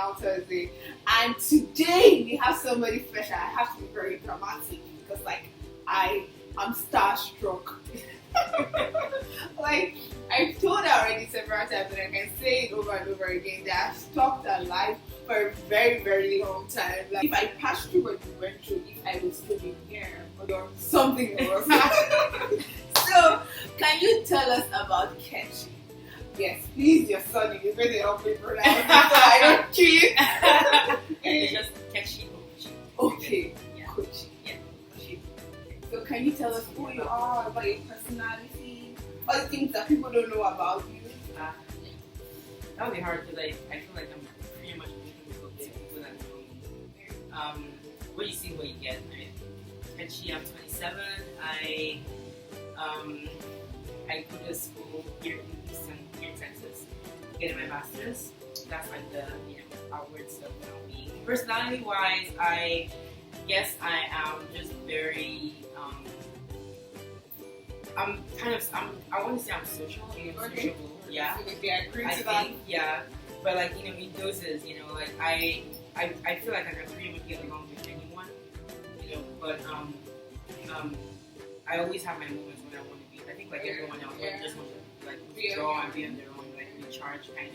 Inspirational Thursday, and today we have somebody special. I have to be very dramatic because, like, I'm starstruck. Like, I've told her already several times, and I can say it over and over again that I've stalked her life for a very, very long time. Like, if I passed through what you went through, if I was still in here, or something else. So, can you tell us about Kechi? Yes, please, your son is going to help me pronounce it so I don't cheat. It's just Kechi Okwuchi. Okay, Yeah. Okwuchi. Yeah. Okwuchi. So can you tell us who you are, about your personality, all the things that people don't know about you? Yeah. That would be hard because I feel like I'm pretty much people to people that know me. What you see, what you get. I mean, Kechi, I'm 27. I go to school here in Houston, here in Texas, getting my master's. That's like the outward stuff that I'll be. Personality wise, I guess I am just very I want to say I'm social, Okay. sociable, yeah. Absolutely, I agree I to that. think, yeah. But like, in doses, like I feel like I can pretty much get along with anyone, but I always have my moments when I want to be. I think like everyone else, I just want to like withdraw and be on their own, like recharge kind of.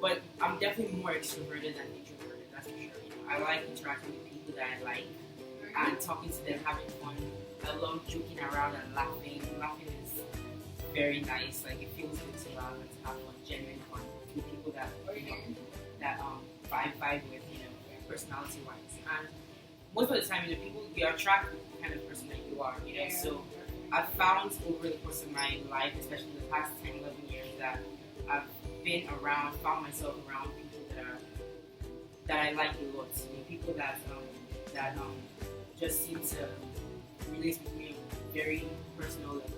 But I'm definitely more extroverted than introverted, that's for sure. I like interacting with people that I like and talking to them, having fun. I love joking around and laughing. Laughing is very nice. Like, it feels good to laugh and to have fun, genuine fun with people that vibe with, personality wise. And most of the time, people, you attract the kind of person that you are, So I've found over the course of my life, especially the past 10, 11 years, that I've found myself around people that I like a lot. People that just seem to relate with me on very personal levels,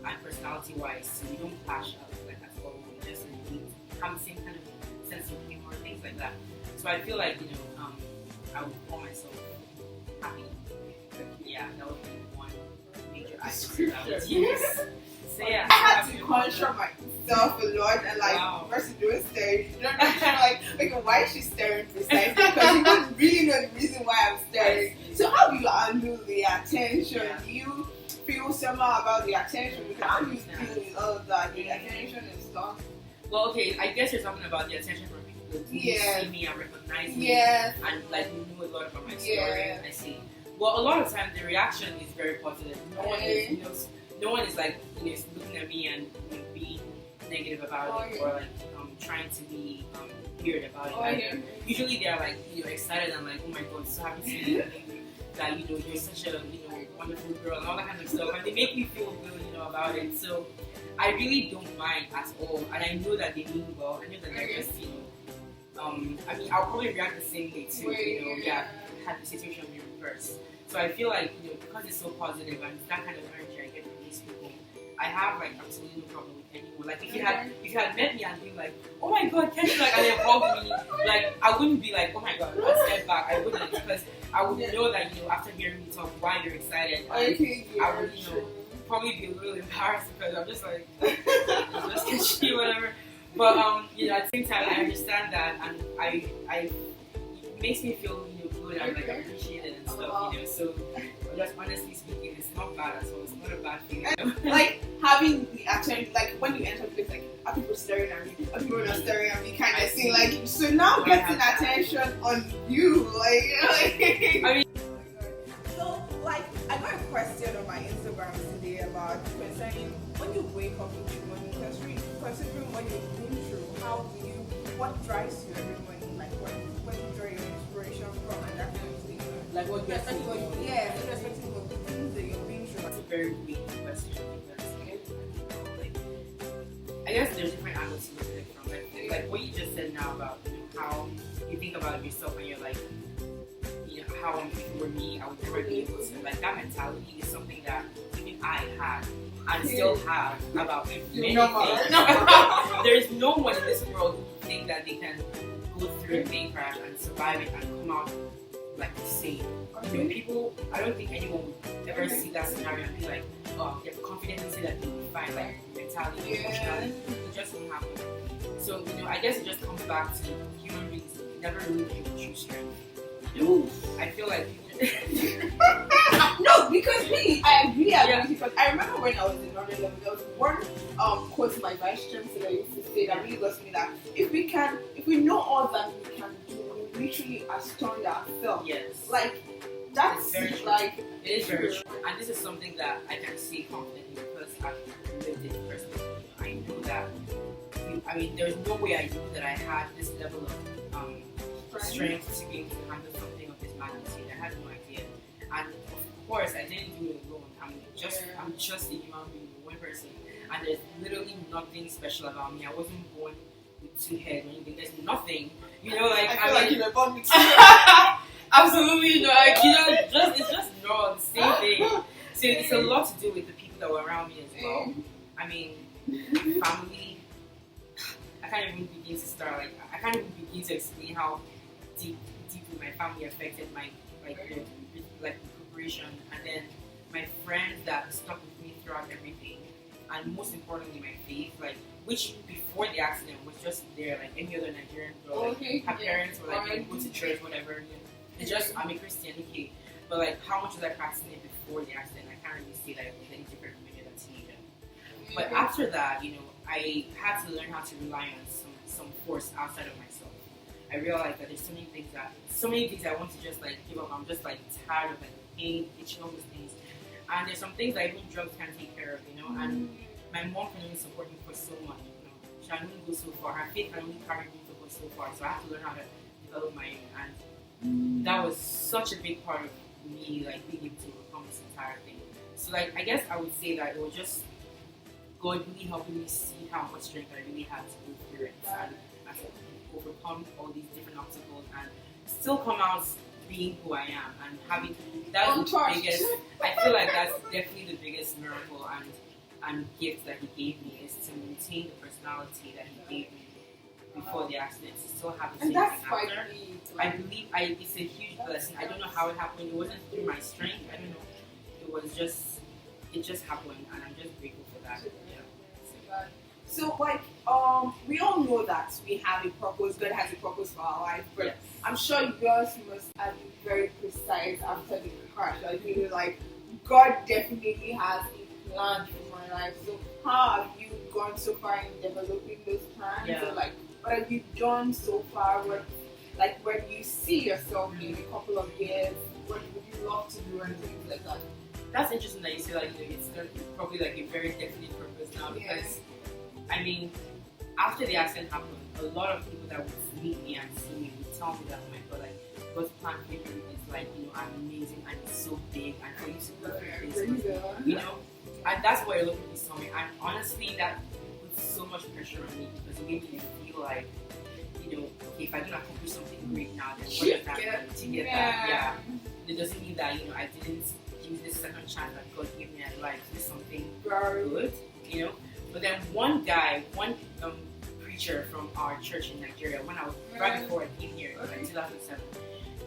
and personality-wise, so we don't clash out like at all. We just have the same kind of sense of humor, things like that. So I feel like I would call myself happy. Yeah, that would be one major aspect I would use. So yeah, I had to construct myself a lot and like versus doing staring. You don't know, like, okay, why is she staring precisely? Because you don't really know the reason why I'm staring. So how do you handle the attention? Yeah. Do you feel somehow about the attention? Because how do you deal with all of that, the attention and stuff? Well, okay, I guess you're talking about the attention from people who see me and recognize me and like know a lot about my story. I see. Well, a lot of times the reaction is very positive. No one is like looking at me and being negative about it or like trying to be weird about it. Usually they're like excited and like, oh my god, so happy to see you. That you're such a wonderful girl and all that kind of stuff, and they make me feel good about it. So I really don't mind at all, and I know that they mean well. I know that they're just I mean, I'll probably react the same way too. Had the situation be reversed. So I feel like because it's so positive and it's that kind of energy I get from these people, I have like absolutely no problem with anyone. Like if you had met me and been like, oh my god, Kechi, like, and then hugged me, like I wouldn't be like, oh my god, I'd step back. I wouldn't, because I would know that after hearing me talk, why you're excited. I would probably be a little embarrassed because I'm just like just Kechi, whatever. But at the same time I understand that, and it makes me feel good and like appreciated and stuff, so just honestly speaking, it's not bad at all. It's not a bad thing. Like having the attention, like when you enter a place, like are people staring at me? Are people not staring at me? Kind of thing. Like, so now getting attention on you, like I mean, so like I got a question on my Instagram today about concerning when you wake up each morning, considering what you've been through, what drives you every morning? Like where do you draw your inspiration from and that kind of thing? like what gets me going? Irrespective of the things that you've been through. That's a very big question because I guess there's different angles to look at it from. Like what you just said now about how you think about yourself and you're like, how if it were me, I would never be able to. Like that mentality is something that even I had and still have about many things. There's no one in this world who think that they can go through a plane crash and survive it and come out like the same. People, I don't think anyone would ever see that scenario and be like, oh, they're confident and say that they'll be fine, like mentality, emotionally. It just won't happen. So, I guess it just comes back to human beings never really gave me true strength. You know, I feel like no, because really, I agree because I remember when I was in London level, there was one quote my vice chancellor used to say that really got me that if we know all that we can do, we literally astound ourselves. Yes. Like that's like it is very true. And this is something that I can say confidently because I've lived it personally. I know that there's no way I knew that I had this level of strength to be able to handle something of this magnitude. I had no idea. And of course, I didn't do it alone. I'm just a human being, one person. And there's literally nothing special about me. I wasn't born with two heads or anything. There's nothing. You know, like I feel like you were born with two absolutely not. Like, you know, it's just not the same thing. So it's a lot to do with the people that were around me as well. I mean, family. I can't even begin to start. Like, I can't even begin to explain how deeply my family affected my preparation, and then my friends that stuck with me throughout everything, and most importantly my faith, like which before the accident was just there like any other Nigerian girl. Like, her parents were like, go to church, whatever. It's just I'm a Christian, okay, but like how much was I practicing it before the accident? I can't really say that it was any different from any other teenager. But after that, you know, I had to learn how to rely on some force outside of myself. I realized that there's so many things I want to just like give up. I'm just like tired of like pain, itching, all those things. And there's some things that even drugs can't take care of, you know. And my mom can only support me for so much, you know. She can only go so far. Her faith can only carry me to go so far. So I have to learn how to develop my own. And that was such a big part of me, like being able to overcome this entire thing. So like I guess I would say that it was just God really helping me see how much strength I really had to go through it and to overcome all these different obstacles and still come out being who I am and having that's the biggest. I feel like that's definitely the biggest miracle and gift that He gave me is to maintain the personality that He gave me before the accident, to still have the same thing after. I believe it's a huge blessing. I don't know how it happened. It wasn't through my strength. I don't know. It just happened, and I'm just grateful for that. Yeah. So like we all know that we have a purpose. God has a purpose for our life, but yes. I'm sure yours must have been very precise after the crash. Like really, like God definitely has a plan for my life. So how have you gone so far in developing those plans? Yeah. So, like what have you done so far? Where do you see yourself in a couple of years? What would you love to do and things like that? That's interesting that you say like it's probably like a very definite purpose now because I mean after the accident happened, a lot of people that would meet me and see me would tell me that oh my god, like God's plan for you is like, you know, amazing and it's so big and for you to go through this, you know, and that's what a lot of people told me. And honestly, that puts so much pressure on me because it made me feel like, you know, okay, if I don't accomplish something great now, then what does that mean to get that? Yeah, it doesn't mean that, you know, I didn't use this second chance that God gave me in life to do something good, you know. But then one preacher from our church in Nigeria, when I was right before I came here in 2007,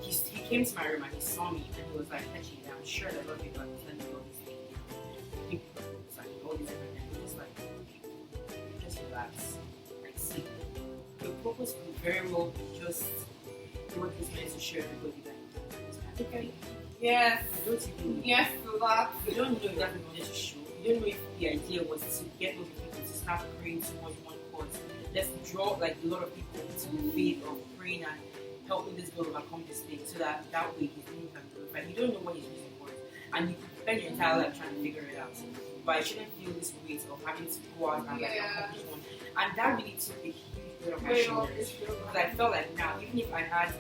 he came to my room and he saw me and he was like, Kechi, I'm sure that a lot of people are telling you all these things. People are like all these different things. He was like, just relax. Like, see, your purpose could very well be just what is meant to share everybody that okay. Yes. Don't you do? Yes, to that. You don't know if that's what you wanted to show. You don't know if the idea was to get those people to start praying towards one cause. Let's draw like a lot of people into the faith of praying and helping this girl overcome this thing so that way his name can be glorified. You don't know what his reason for it. And you could spend your entire life trying to figure it out. But I shouldn't feel this weight of having to go out and like accomplish one. And that really took a huge bit of my shoulders. Because I felt like now, even if I had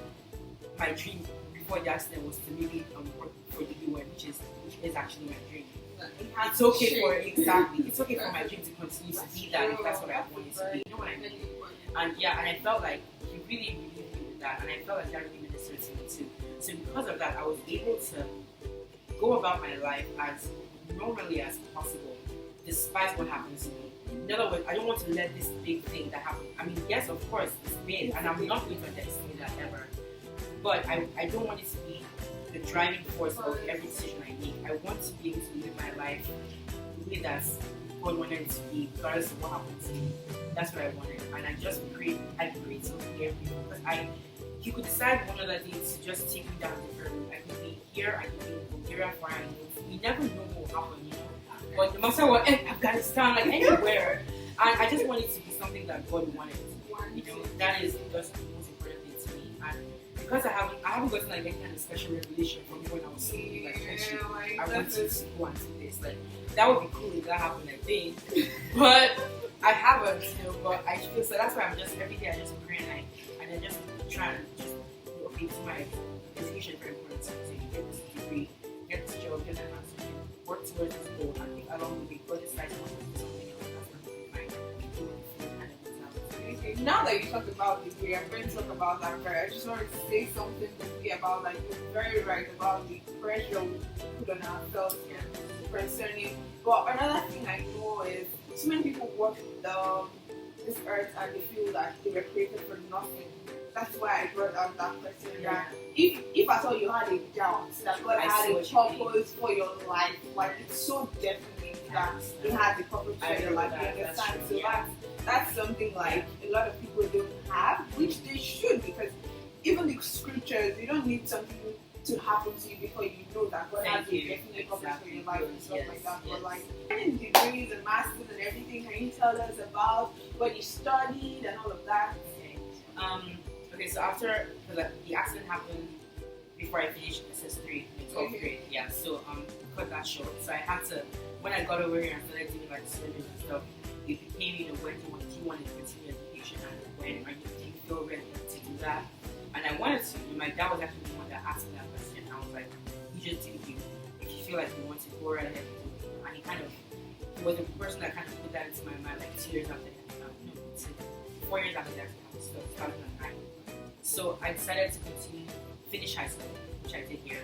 my dream before the accident was to maybe work for the UN, which is actually my dream. It's okay for it's okay for my dream to continue to be that if that's what I want it to be. You know what I mean? And yeah, and I felt like he really believed me with that, and I felt like that really ministered to me too. So because of that, I was able to go about my life as normally as possible, despite what happened to me. In other words, I don't want to let this big thing that happened. I mean, yes, of course, it's big, and I'm not going to underestimate that ever. But I don't want it to be the driving force of every decision I make. I want to be able to live my life the way that God wanted it to be, regardless of what happened to me. That's what I wanted. And I just prayed so very because he could decide one other day to just take me down a different route. I could be here, I could be in Bulgaria for I move. We never know what will happen, you know. But no matter what, Afghanistan, like anywhere, and I just want it to be something that God wanted. You know, that is just the most important thing to me. And because I haven't gotten like any kind of special revelation from when I was saying like, Kechi, I want you to go and do this. Like that would be cool if that happened, I think. But I haven't, you know. But I feel so that's why I'm just every day I just pray and I just try and just okay, to my education very important to get this degree, get this job, get that master's, work towards this goal. I think along the way, God decides to do something else that's going to be fine. Now that you talk about degree, I'm going to talk about that very. I just wanted to say something quickly about like you're very right about the pressure we put on ourselves and concerning. But another thing I know is so many people walk this earth and they feel that they were created for nothing. That's why I brought out that question. That if at all you had a doubt that God had a purpose for your life, like it's so definite that He has a purpose for your life. You understand? So that's something like a lot of people don't have, which they should, because even the scriptures, you don't need something to happen to you before you know that God has a definite purpose for your life and stuff like that. But like in degrees and masters and everything, can you tell us about what you studied and all of that? Okay, so after the accident happened before I finished SS3 in 12th grade, yeah. So cut that short. So I had to, when I got over here and started doing like surgeries and stuff, it became, you know, when do you want to continue education and when do you feel ready to do that? And I wanted to. My dad was actually the one that asked me that question. I was like, you just do you. If you feel like you want to go right ahead, and he was the person that kind of put that into my mind like 2 years after that. No, 4 years after that, so 2009. So I decided to finish high school, which I did here,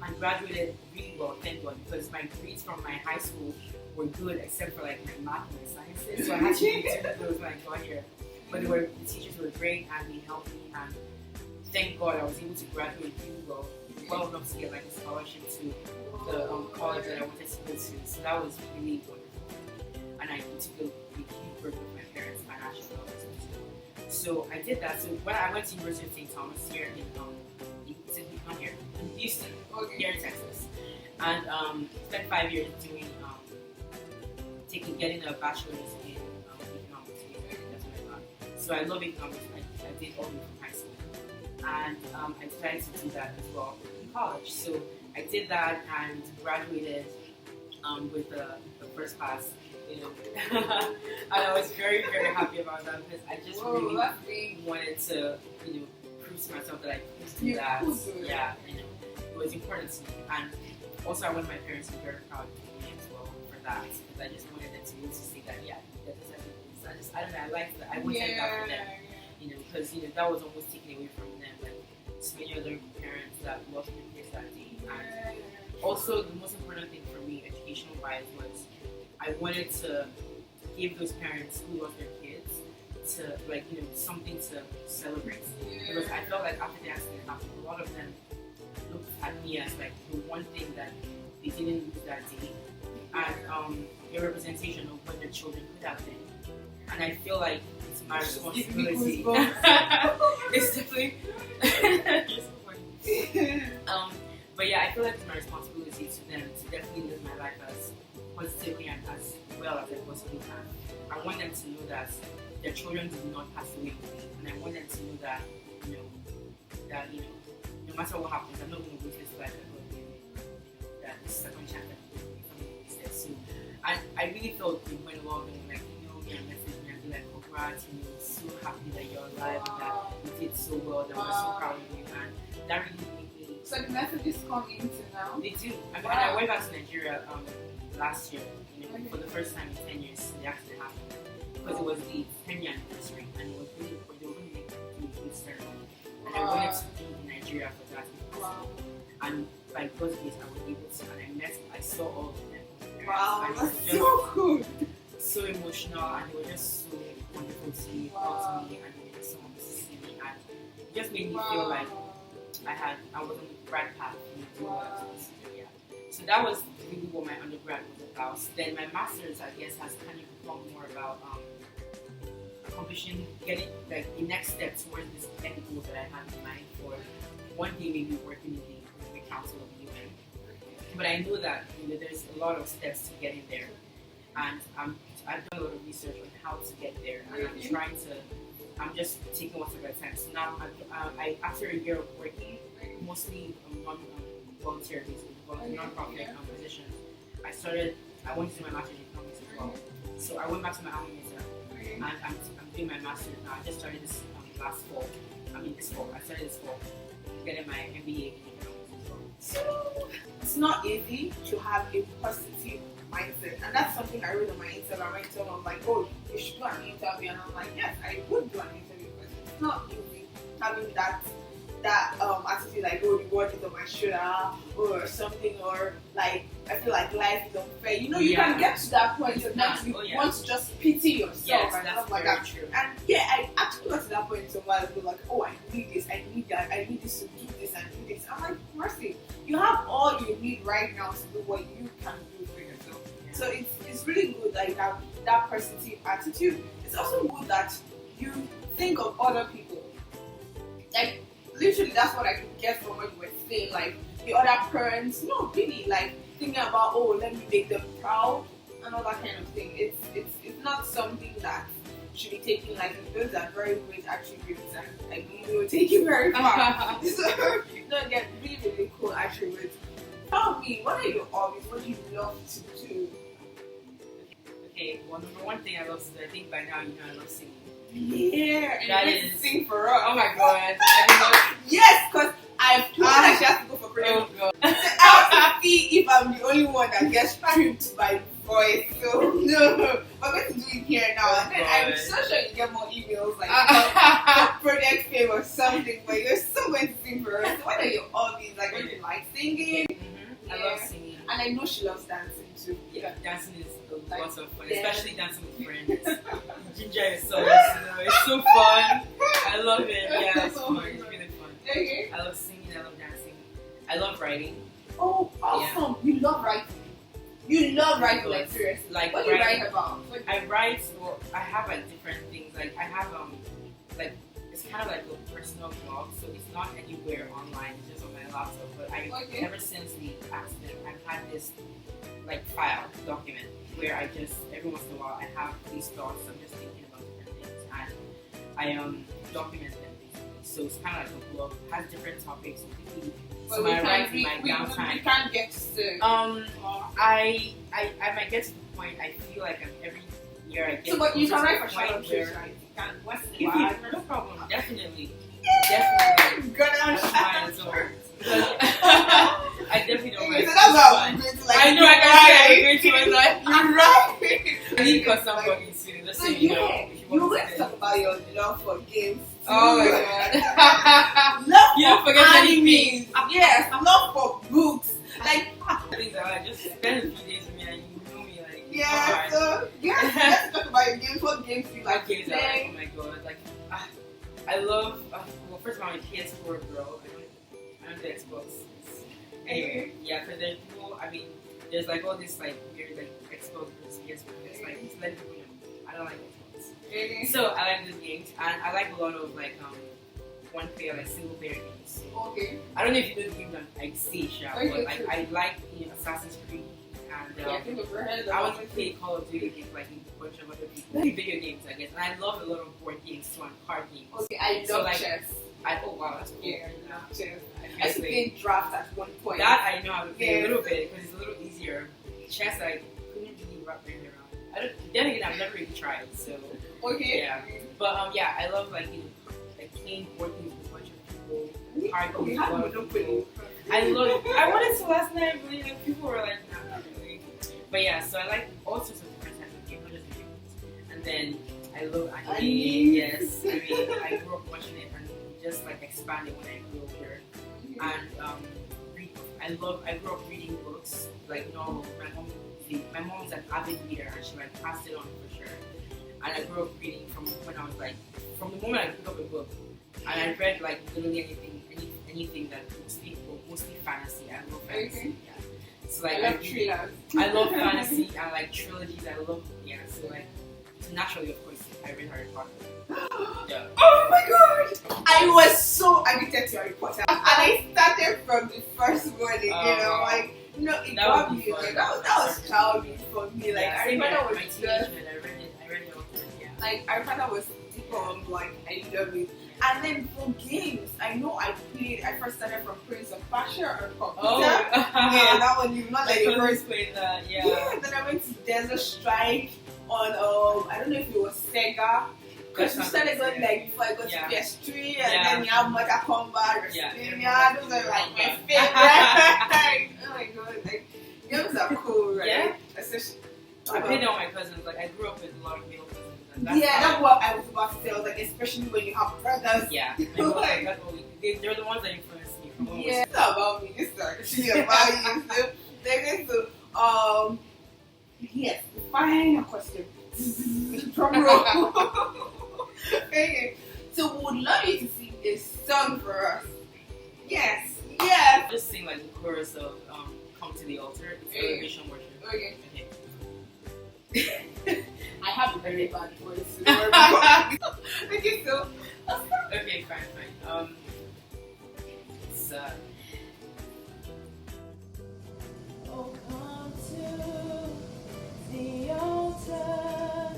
and graduated really well, thank God, because my grades from my high school were good except for like my math and my sciences. So I had to do those when I got here. But the teachers were great and they helped me, and thank God I was able to graduate really well enough to get like a scholarship to the college that I wanted to go to. So that was really wonderful. And I took a huge break with my parents financially. So I did that. So when I went to University of St. Thomas here in Houston, here in Texas, and spent 5 years doing getting a bachelor's in economics. That's what I got. So I love economics. I did all the way from high school, and I decided to do that as well in college. So I did that and graduated with the first class. You know, and I was very, very happy about that because I just really wanted to, you know, prove to myself that I could do that. Yeah, you know, it was important to me, and also I want my parents to be very proud of me as well for that because I just wanted them to be able to say that I don't know, I like that. I wanted that for them, you know, because you know that was almost taken away from them, like so many other parents that lost their kids that day, and also the most important thing for me, educational wise, was I wanted to give those parents who lost their kids to, like, you know, something to celebrate. Because I felt like after the accident happened, a lot of them looked at me as like the one thing that they didn't lose that day, and a representation of what their children could have been. And I feel like it's my responsibility. It's definitely you're so funny. But yeah, I feel like it's my responsibility to them to definitely live my life as positively and as well as I possibly can. I want them to know that their children do not pass away with me, and I want them to know that, you know, no matter what happens, I'm not going to waste this life that this second chance that I'm so I really felt it went well, and like email me and message me and be like, congrats, you know, so happy that you're alive and that you did so well, that we're so proud of you, and that really made me. So the messages come into now? They do. I mean, and I went back to Nigeria last year, you know, for the first time in 10 years since the accident happened, because it was the 10-year anniversary, and it was really, they were going to do a good ceremony, and I wanted to be in Nigeria for that. And by God's grace, I was able to, and I saw all of them. Wow, that's so cool. So emotional, and they were just so wonderful to me, proud to me, and they were so wanted to see me, and it just made me feel like I was on the right path, you know, doing what I was supposed to do. Yeah. So that was really what my undergrad was about. Then my master's, I guess, has kind of become more about accomplishing, getting like the next step towards this end goal that I have in mind for one day, maybe working in the council of women. But I know that there's a lot of steps to getting there, and I've done a lot of research on how to get there, and I'm just taking one step at a time. So now, I after a year of working, mostly non-volunteer basis, non-profit positions, I wanted to do my master's in economics as well. So I went back to my alma mater, and I'm doing my master's now. I just started this this fall. I started this fall, getting my MBA in economics as well. So it's not easy to have a positive mindset, and that's something I wrote on my Instagram. Right, so I'm like, oh, you should do an interview, and I'm like, yes, I would do an interview, but it's not easy having that attitude like, oh, the world is on my shoulder or something, or like I feel like life is unfair. You can get to that point sometimes you want to just pity yourself and stuff like that. True. And yeah, I actually got to that point some while ago, like, oh, I need this, I need that, I need this to do this and do this. I'm like, mercy, you have all you need right now to do what you can do for yourself. Yeah. So it's really good that you have that positive attitude. It's also good that you think of other people. Like, literally, that's what I could get from what you were saying. Like, the other parents, no, really, like, thinking about, oh, let me make them proud and all that kind of thing. It's not something that should be taken like those are very great attributes, and I believe they will take you very far. So, they're really, really cool attributes. Tell me, what are your hobbies? What do you love to do? Okay, well, number one thing I love to do, I think by now you know I love singing. Yeah, and that you sing for us. Oh my god, I yes, because I've told her she has to go for prayer. oh god. I have to see if I'm the only one that gets tripped by voice. So no, I'm going to do it here now. And then I'm so sure you get more emails like project fame or something. But you're still going to sing for us. So what are your hobbies? Like, do you like singing? Mm-hmm. I love singing, and I know she loves dancing too. Yeah, dancing is a lot of fun, especially dancing with friends. Ginger is so it's so fun. I love it. Yeah, it's fun. It's really fun. Okay. I love singing. I love dancing. I love writing. Oh, awesome! Yeah. You love writing. You love writing, like seriously. Like, what do you write about? I write. Well, I have like different things. Like I have like it's kind of like a personal blog, so it's not anywhere online. It's just on my laptop. But ever since the accident, I've had this like file document where I just every once in a while I have these thoughts. I'm just thinking about different things, and I document them basically. So it's kind of like a blog. It has different topics. So I write in my downtime. We can't get to I might get to the point. I feel like every year I get. So, but you can write for short trips, right? What's the no problem. Definitely. Definitely. Go down. I definitely don't mind. So that's how I'm going to like. I know I can say I'm going to like. You're right. I think because somebody is feeling the same. You were to talk about your love for games. Oh my god. Love for anime. Yes, love for books. Like things that I just spend a few days with me and you know me like. Yeah. So let's talk about your games. What games do you like? Games I like. Oh my god. Like I love. Well, first of all, I'm a PS4 girl. I don't do Xbox. Anyway, yeah, because there's no. I mean, there's like all this like weird like Xbox versus PS4. It's like it's letting people know. I don't like Xbox. So I like these games, and I like a lot of like one player like single player games. Okay. I don't know if you know the game that I say, but like I like Assassin's Creed, and I want to play Call of Duty games like a bunch of other people. Video games, I guess, and I love a lot of board games too and card games. Okay, I love chess. Oh wow, that's cool. Yeah, I love chess. I used to play draft at one point. That I know how to play a little bit because it's a little easier. Chess, I couldn't really wrap my head around. Then again, I've never really tried, so. Okay. Yeah. But yeah, I love like playing board games with a bunch of people. Card games with a lot of people. I love it. I wanted to last night, but people were like, nah, not really. But yeah, so I like all sorts of different types of games, not just video games. And then I love anime. Yes. I mean, I grew up watching it and just like expanded when I grew older. And I grew up reading books, like novels. My mom's an avid reader and she like passed it on for sure. And I grew up reading from when I was like, from the moment I picked up a book. And I read like literally anything that mostly fantasy. I love fantasy. Okay. Yeah. So like I love fantasy and like trilogies. I love so like naturally of course I read Harry Potter. Yeah. Oh my god! I was so addicted to Harry Potter, and I started from the first one. You know, like no, it got me. Like, that was childish for me. Like Harry Potter was just. I read it all through. Yeah. Like Harry Potter was deeper on like I love it. And then for games, I know I first started from Prince of Persia on computer. Oh, yeah, that one you not like the first played that. Yeah. Yeah, then I went to Desert Strike on I don't know if it was Sega. Because we started going like before I got to PS3 and then you have Mortal Kombat, WrestleMania. Those are like my favorite. Oh my god, like games are cool, right? Yeah. Especially I played it on my cousins. Like I grew up with a lot of male cousins. That's what I was about to say. I was like, especially when you have brothers. Yeah. Like, that's what they're the ones that influenced me. Yeah, it's not about me. It's actually about you. So they're going to yes, the final question. Drum roll. Okay. So we would love you to sing a song for us. Yes. Yes. Just sing like the chorus of "Come to the Altar." It's elevation worship. Okay. Okay. I have a very bad voice. Okay, so. Okay, fine. It's Oh, come to the altar.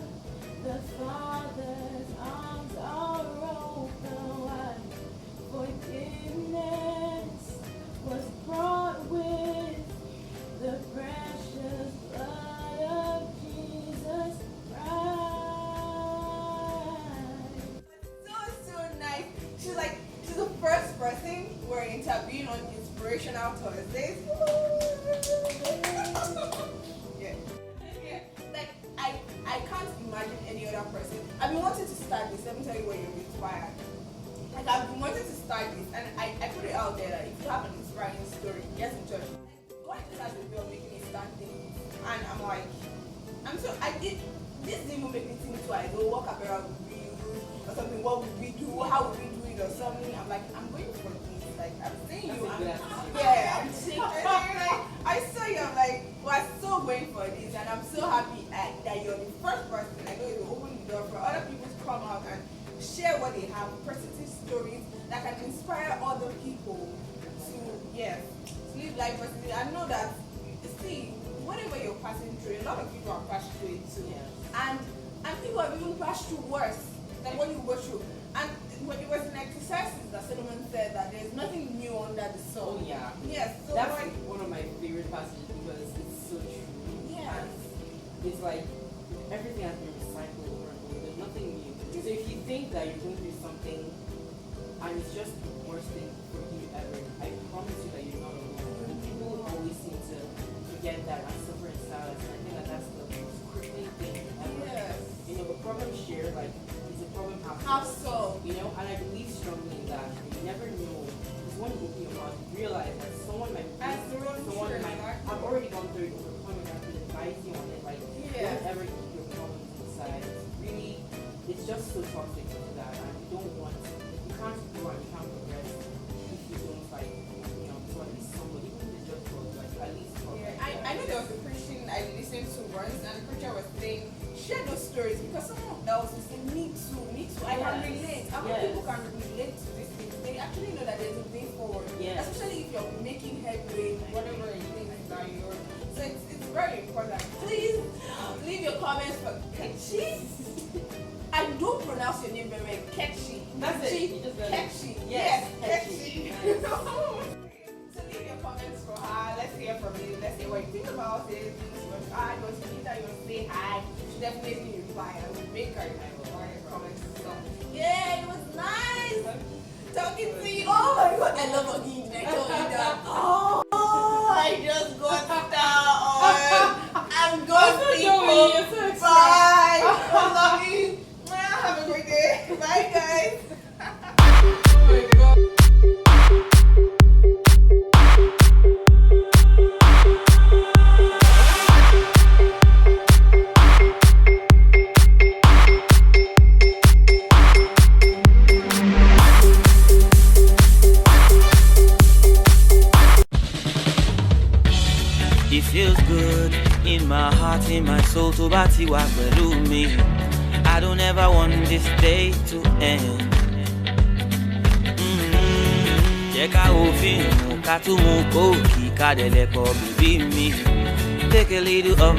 The Father's arms are open wide. Forgiveness was brought with the precious blood of Jesus Christ. So nice. She's the first person we're interviewing on Inspirational Thursdays. Yeah. Like I can't imagine any other person. I've been wanting to start this. Let me tell you where you're inspired. Like I've been wanting to start this, and I put it out there that if you have an inspiring story, get in touch. God just has a way of making me start things, and I'm like, this didn't even make me think twice. Oh, what camera would we use or something? What would we do? How would we do it or something? I'm like, I'm going for this. Like I'm saying you. I'm saying like I saw you. I'm like, we're so going for this, and I'm so happy that you're the first person. I know you open the door for other people to come out and share what they have, positive stories that can inspire other people to live life positively. I know that whatever you're passing through, a lot of people are passing through it too. And people have even passed through worse than what you go through. And when it was in Ecclesiastes that Solomon said that there's nothing new under the sun. Oh yeah. Yes. So that's like one of my favorite passages because it's so true. Yes. It's like everything has been recycled over and over. There's nothing new. So if you think that you're going through something and it's just the worst thing for you ever, I promise you that you're not alone. People always seem to forget that and suffer in silence. I think that that's the most crippling thing ever. Yes. You know, a problem shared, like, is a problem half so. You know, and I believe strongly in that. You never know. Because when you open your mouth, you realize that someone might have already gone through it, overcome it, and been advising on it. Like, don't ever keep your problems inside. It's just so toxic to that, and you don't want. You can't grow and you can't progress if you don't like, you know, to at least somebody, even if it's just for like at least. I know there was a preaching I listened to once, and the preacher was saying, share those stories because someone else will say, me too, I can relate. How many people can relate to this thing? They actually know that there's a way forward, especially if you're making headway, whatever it is that you're. So it's very important. Please leave your comments for Kechi. I don't pronounce your name very well. Kechi. That's it. Kechi. Yes, Kechi. So leave your comments for her. Let's hear from you. Let's hear what you think about it. You want to meet her, you want to say hi. She definitely reply. I will make her comments. So yeah, it was nice talking to you. Oh my god, I love hugging. I told you that. Oh, I just got down. I'm going people. Bye. I love you. Have a great day. Bye, guys. Oh my god. It feels good in my heart, in my soul to bati wa pẹ̀lú mi. I don't ever want this day to end. Check out film, ká tún mú kóòkì ká dẹ̀ lẹ́kọ̀ọ́ bíbí mi. Take a little of